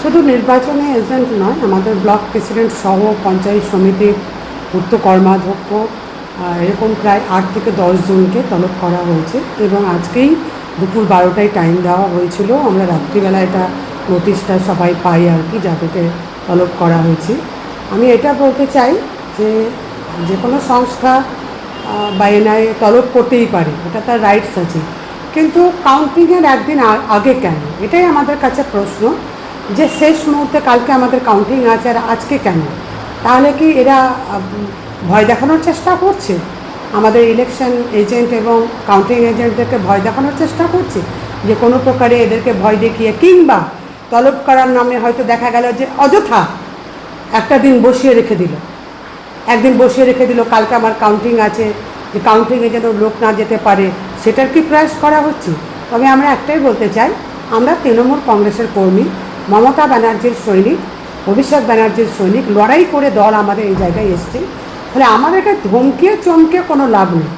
শুধু নির্বাচনে এজেন্ট নয়, আমাদের ব্লক প্রেসিডেন্ট সহ পঞ্চায়েত সমিতির পূর্ত কর্মাধ্যক্ষ এরকম প্রায় 8 থেকে 10 জনকে তলব করা হয়েছে এবং আজকেই দুপুর 12টায় টাইম দেওয়া হয়েছিল। আমরা রাত্রিবেলা এটা নোটিশটা সবাই পাই আর কি, যাদেরকে তলব করা হয়েছে। আমি এটা বলতে চাই যে যে কোনো সংস্থা বা এনআইএ তলব করতেই পারে, এটা তার রাইটস আছে, কিন্তু কাউন্টিংয়ের একদিন আগে কেন, এটাই আমাদের কাছে প্রশ্ন। যে শেষ মুহূর্তে কালকে আমাদের কাউন্টিং আছে আর আজকে কেন? তাহলে কি এরা ভয় দেখানোর চেষ্টা করছে? আমাদের ইলেকশন এজেন্ট এবং কাউন্টিং এজেন্টদেরকে ভয় দেখানোর চেষ্টা করছে যে কোনো প্রকারে এদেরকে ভয় দেখিয়ে, কিংবা তলব করার নামে হয়তো দেখা গেল যে অযথা একটা দিন বসিয়ে রেখে দিল, একদিন বসিয়ে রেখে দিল, কালকে আমার কাউন্টিং আছে, যে কাউন্টিংয়ে যেন লোক না যেতে পারে, সেটার কি প্রয়াস করা হচ্ছে? তবে আমরা একটাই বলতে চাই, আমরা তৃণমূল কংগ্রেসের কর্মী, মমতা ব্যানার্জির সৈনিক, অভিষেক ব্যানার্জির সৈনিক, লড়াই করে দল আমাদের এই জায়গায় এসছে। ফলে আমাদেরকে ধমকিয়ে চমকে কোনো লাভ নেই।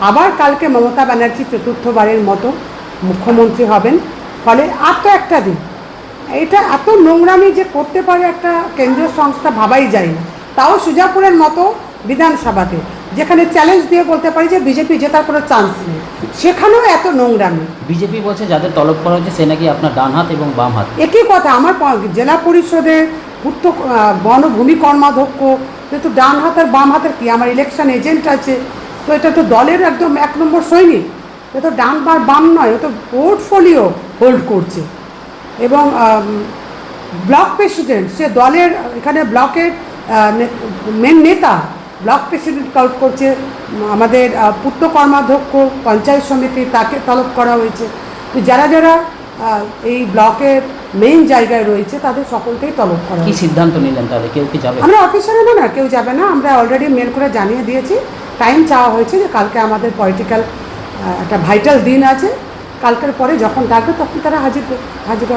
আবার কালকে মমতা ব্যানার্জি চতুর্থবারের মতো মুখ্যমন্ত্রী হবেন। ফলে আর তো একটা দিন, এটা এত নোংরামি যে করতে পারে একটা কেন্দ্রীয় সংস্থা ভাবাই যায় না। তাও সুজাপুরের মতো বিধানসভাতে, যেখানে চ্যালেঞ্জ দিয়ে বলতে পারি যে বিজেপি জেতার কোনো চান্স নেই, সেখানেও এত নোংরামি। বিজেপি বলছে যাদের তলব করা হচ্ছে সে নাকি আপনার ডান হাত এবং বাম হাত। একই কথা, আমার জেলা পরিষদের পূর্ত বনভূমি কর্মাধ্যক্ষ, যেহেতু ডান হাত আর বাম হাতের কি, আমার ইলেকশন এজেন্ট আছে, তো এটা তো দলের একদম 1 নম্বর সৈনিক। এ তো ডান বা বাম নয়, ও তো পোর্টফোলিও হোল্ড করছে। এবং ব্লক প্রেসিডেন্ট, সে দলের এখানে ব্লকের মেন নেতা, ব্লক প্রেসিডেন্ট তলব করছে। আমাদের পূর্ত কর্মাধ্যক্ষ পঞ্চায়েত সমিতি, তাকে তলব করা হয়েছে। তো যারা যারা এই ব্লকের মেইন জায়গায় রয়েছে তাদের সকলকেই তলব করা কি হয়েছে। সিদ্ধান্ত নিলেন তাহলে, কেউ কি যাবে? আমরা অফিসারে না কেউ যাবে না, আমরা অলরেডি মেল করে জানিয়ে দিয়েছি। টাইম চাওয়া হয়েছে যে কালকে আমাদের পলিটিক্যাল একটা ভাইটাল দিন আছে, কালকের পরে যখন ডাকবে তখন তারা হাজির